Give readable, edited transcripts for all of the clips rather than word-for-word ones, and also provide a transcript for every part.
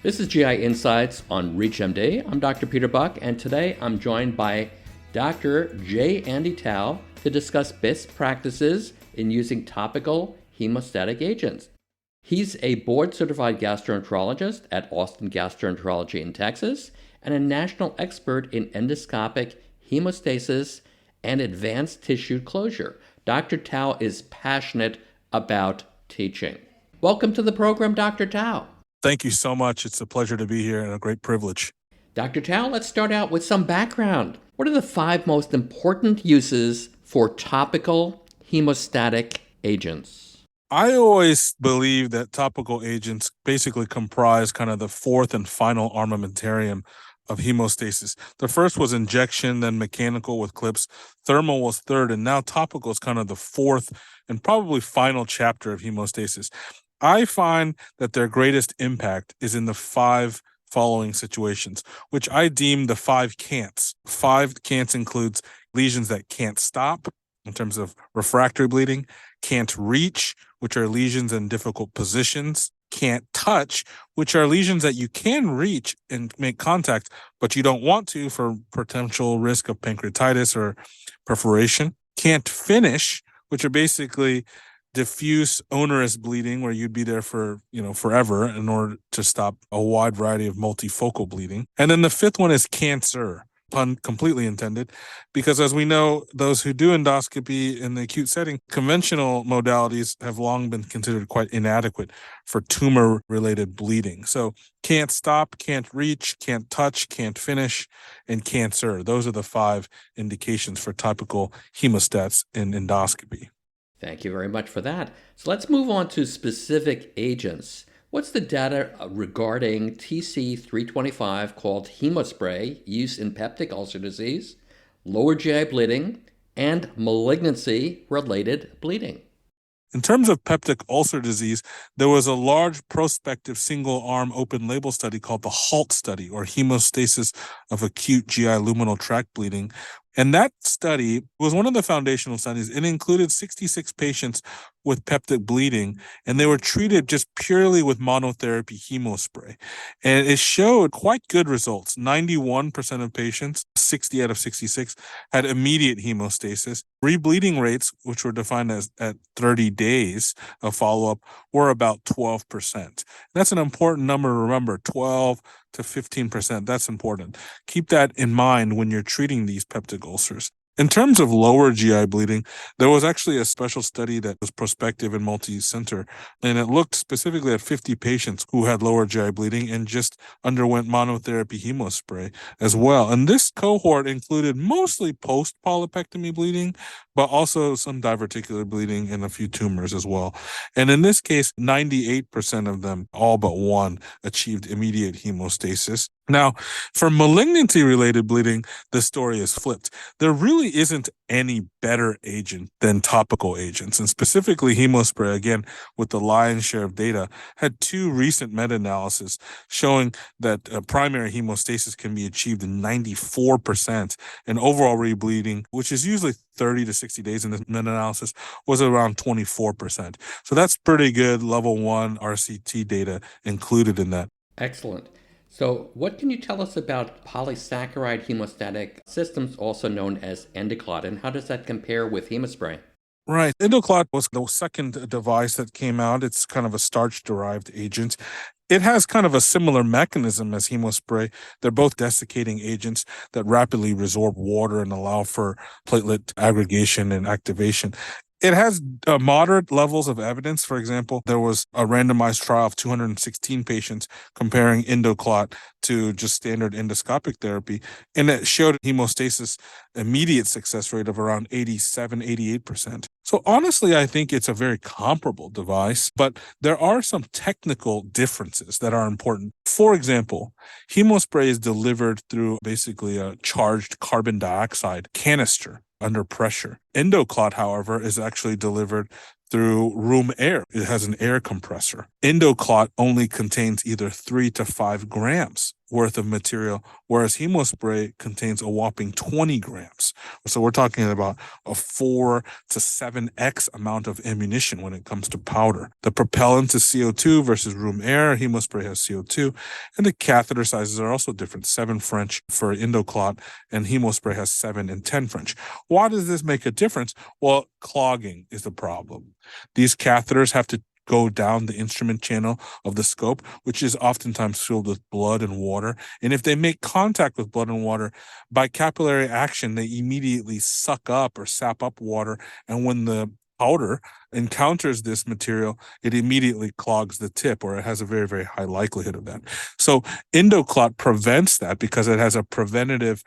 This is GI Insights on ReachMD. I'm Dr. Peter Buch, and today I'm joined by Dr. J. Andy Tao to discuss best practices in using topical hemostatic agents. He's a board-certified gastroenterologist at Austin Gastroenterology in Texas and a national expert in endoscopic hemostasis and advanced tissue closure. Dr. Tao is passionate about teaching. Welcome to the program, Dr. Tao. Thank you so much. It's a pleasure to be here and a great privilege. Dr. Tao, let's start out with some background. What are the 5 most important uses for topical hemostatic agents? I always believe that topical agents basically comprise kind of the fourth and final armamentarium of hemostasis. The first was injection, then mechanical with clips. Thermal was third, and now topical is kind of the fourth and probably final chapter of hemostasis. I find that their greatest impact is in the 5 following situations, which I deem the 5 can'ts. 5 can'ts includes lesions that can't stop in terms of refractory bleeding, can't reach, which are lesions in difficult positions, can't touch, which are lesions that you can reach and make contact, but you don't want to for potential risk of pancreatitis or perforation, can't finish, which are basically diffuse onerous bleeding where you'd be there for, forever in order to stop a wide variety of multifocal bleeding. And then the 5th one is cancer, pun completely intended, because as we know, those who do endoscopy in the acute setting, conventional modalities have long been considered quite inadequate for tumor-related bleeding. So can't stop, can't reach, can't touch, can't finish, and cancer. Those are the 5 indications for topical hemostats in endoscopy. Thank you very much for that. So let's move on to specific agents. What's the data regarding TC325 called hemospray used in peptic ulcer disease, lower GI bleeding, and malignancy-related bleeding? In terms of peptic ulcer disease, there was a large prospective single-arm open-label study called the HALT study, or Hemostasis of Acute GI Luminal Tract Bleeding. And that study was one of the foundational studies. It included 66 patients with peptic bleeding, and they were treated just purely with monotherapy hemospray. And it showed quite good results. 91% of patients, 60 out of 66, had immediate hemostasis. Rebleeding rates, which were defined as at 30 days of follow-up, were about 12%. That's an important number to remember, 12 to 15%. That's important. Keep that in mind when you're treating these peptic ulcers. In terms of lower GI bleeding, there was actually a special study that was prospective and multi-center, and it looked specifically at 50 patients who had lower GI bleeding and just underwent monotherapy hemospray as well. And this cohort included mostly post-polypectomy bleeding, but also some diverticular bleeding and a few tumors as well. And in this case, 98% of them, all but one, achieved immediate hemostasis. Now, for malignancy-related bleeding, the story is flipped. There really isn't any better agent than topical agents, and specifically hemospray, again, with the lion's share of data, had 2 recent meta-analyses showing that primary hemostasis can be achieved in 94%, and overall rebleeding, which is usually 30 to 60 days in this meta-analysis, was around 24%. So that's pretty good level 1 RCT data included in that. Excellent. So what can you tell us about polysaccharide hemostatic systems, also known as Endoclot, and how does that compare with hemospray? Right. Endoclot was the second device that came out. It's kind of a starch-derived agent. It has kind of a similar mechanism as hemospray. They're both desiccating agents that rapidly resorb water and allow for platelet aggregation and activation. It has moderate levels of evidence. For example, there was a randomized trial of 216 patients comparing Endoclot to just standard endoscopic therapy, and it showed hemostasis immediate success rate of around 87, 88%. So honestly, I think it's a very comparable device, but there are some technical differences that are important. For example, hemospray is delivered through basically a charged carbon dioxide canister under pressure. Endoclot, however, is actually delivered through room air. It has an air compressor. Endoclot only contains either 3 to 5 grams worth of material, whereas hemospray contains a whopping 20 grams. So we're talking about a 4 to 7x amount of ammunition when it comes to powder. The propellant is CO2 versus room air. Hemospray has CO2. And the catheter sizes are also different, 7 French for endoclot, and hemospray has 7 and 10 French. Why does this make a difference? Well, clogging is the problem. These catheters have to go down the instrument channel of the scope, which is oftentimes filled with blood and water. And if they make contact with blood and water, by capillary action, they immediately suck up or sap up water. And when the powder encounters this material, it immediately clogs the tip, or it has a very, very high likelihood of that. So endoclot prevents that because it has a preventative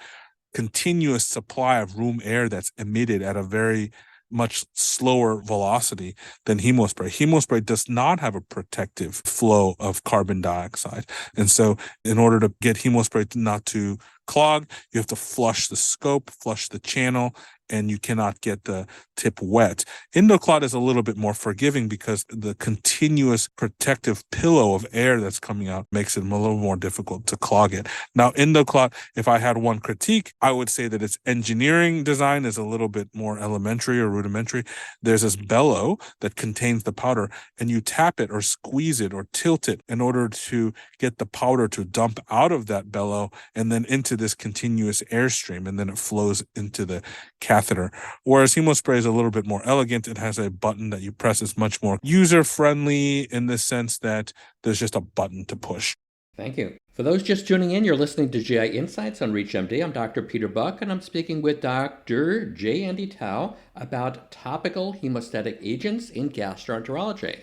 continuous supply of room air that's emitted at a very much slower velocity than hemospray. Hemospray does not have a protective flow of carbon dioxide. And so in order to get hemospray not to clog, you have to flush the scope, flush the channel, and you cannot get the tip wet. Endoclot is a little bit more forgiving because the continuous protective pillow of air that's coming out makes it a little more difficult to clog it. Now, endoclot, if I had one critique, I would say that its engineering design is a little bit more elementary or rudimentary. There's this bellow that contains the powder, and you tap it or squeeze it or tilt it in order to get the powder to dump out of that bellow and then into this continuous airstream, and then it flows into the catheter. Whereas hemospray is a little bit more elegant. It has a button that you press. It's much more user-friendly in the sense that there's just a button to push. Thank you. For those just tuning in, you're listening to GI Insights on ReachMD. I'm Dr. Peter Buch, and I'm speaking with Dr. J. Andy Tao about topical hemostatic agents in gastroenterology.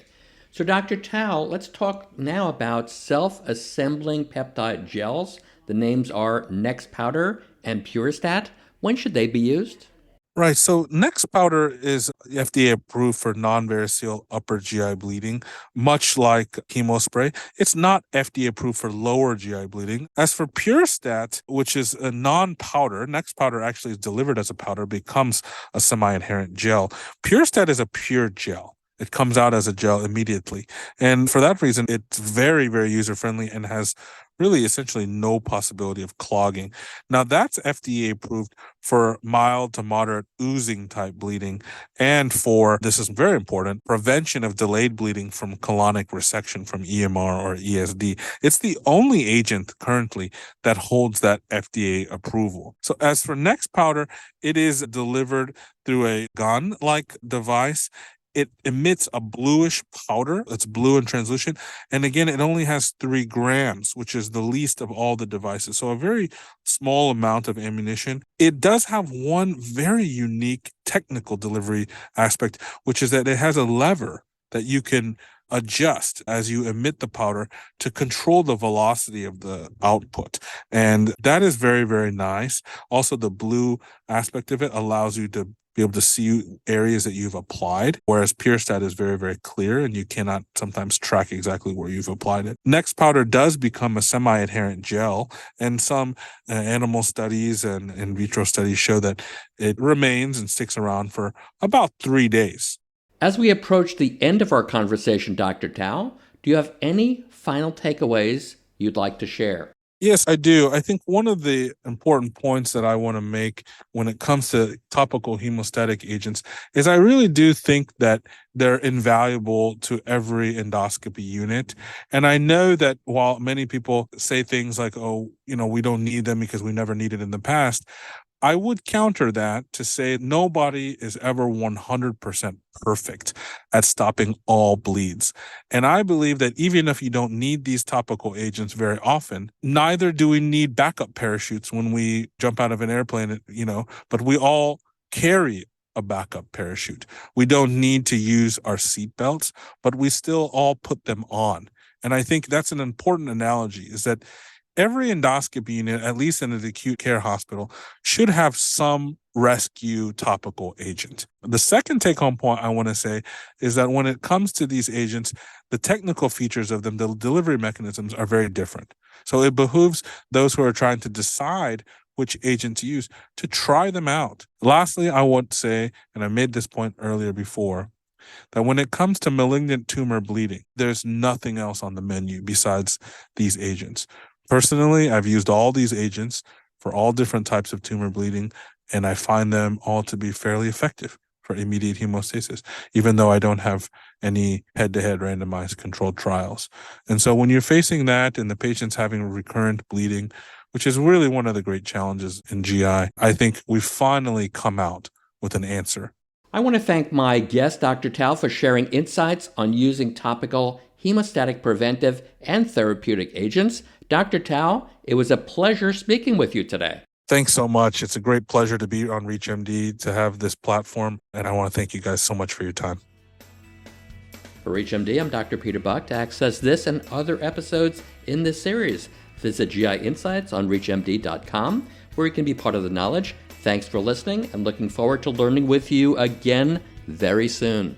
So, Dr. Tao, let's talk now about self-assembling peptide gels. The names are Next Powder and Purestat. When should they be used? Right. So Next Powder is FDA approved for non-variceal upper GI bleeding, much like hemospray. It's not FDA approved for lower GI bleeding. As for Purestat, which is a non-powder, Next Powder actually is delivered as a powder, becomes a semi-adherent gel. Purestat is a pure gel. It comes out as a gel immediately. And for that reason, it's very, very user-friendly and has really essentially no possibility of clogging. Now, that's FDA approved for mild to moderate oozing type bleeding and for, this is very important, prevention of delayed bleeding from colonic resection from EMR or ESD. It's the only agent currently that holds that FDA approval. So as for Next Powder, it is delivered through a gun-like device. It emits a bluish powder. It's blue and translucent. And again, it only has 3 grams, which is the least of all the devices. So a very small amount of ammunition. It does have one very unique technical delivery aspect, which is that it has a lever that you can adjust as you emit the powder to control the velocity of the output. And that is very, very nice. Also, the blue aspect of it allows you to be able to see areas that you've applied, whereas Purestat is very, very clear and you cannot sometimes track exactly where you've applied it. Next Powder does become a semi-adherent gel, and some animal studies and in vitro studies show that it remains and sticks around for about 3 days. As we approach the end of our conversation, Dr. Tao, do you have any final takeaways you'd like to share? Yes, I do. I think one of the important points that I want to make when it comes to topical hemostatic agents is I really do think that they're invaluable to every endoscopy unit. And I know that while many people say things like, oh, we don't need them because we never needed in the past, I would counter that to say nobody is ever 100% perfect at stopping all bleeds. And I believe that even if you don't need these topical agents very often, neither do we need backup parachutes when we jump out of an airplane, but we all carry a backup parachute. We don't need to use our seatbelts, but we still all put them on. And I think that's an important analogy, is that every endoscopy unit, at least in an acute care hospital, should have some rescue topical agent. The second take-home point I want to say is that when it comes to these agents, the technical features of them, the delivery mechanisms, are very different. So it behooves those who are trying to decide which agent to use to try them out. Lastly, I want to say, and I made this point earlier before, that when it comes to malignant tumor bleeding, there's nothing else on the menu besides these agents. Personally, I've used all these agents for all different types of tumor bleeding, and I find them all to be fairly effective for immediate hemostasis, even though I don't have any head-to-head randomized controlled trials. And so when you're facing that and the patient's having recurrent bleeding, which is really one of the great challenges in GI, I think we've finally come out with an answer. I want to thank my guest, Dr. Tao, for sharing insights on using topical hemostatic preventive and therapeutic agents. Dr. Tao, it was a pleasure speaking with you today. Thanks so much. It's a great pleasure to be on ReachMD, to have this platform, and I want to thank you guys so much for your time. For ReachMD, I'm Dr. Peter Buch. To access this and other episodes in this series, visit GI Insights on ReachMD.com, where you can be part of the knowledge. Thanks for listening, and looking forward to learning with you again very soon.